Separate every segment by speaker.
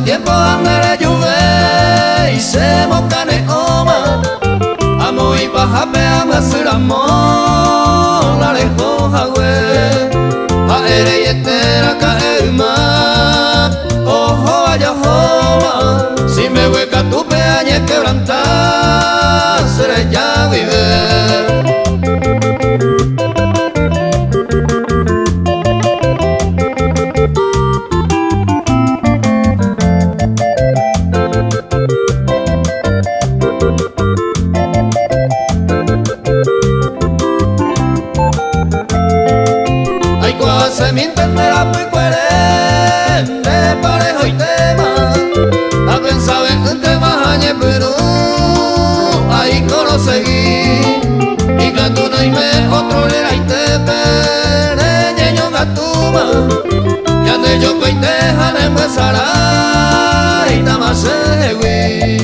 Speaker 1: el tiempo ande lluve y se mocane oma amo y baja me ama ser amor la lejos agüe a ere y etera caer más ojo vaya jova si me hueca tu peañe quebrantar seré ya vive. Se me entenderá muy coherente parejo y tema a pensar en un tema añe pero ahí conseguí y que tú no y me otro le y te pere ñeño gatuma ya de yo que te dejan empezar y tamase güey.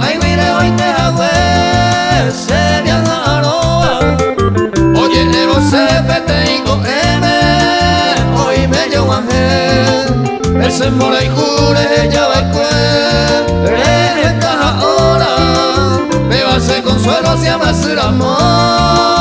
Speaker 1: Ay, mire, hoy te agüe, se viaja a Aroa. Oye, Nero se pete y cogeme, hoy me llevo a ángel. Él se mora y jure, ya va el cue, encaja ahora. Me va a hacer consuelo, se llama ser amor.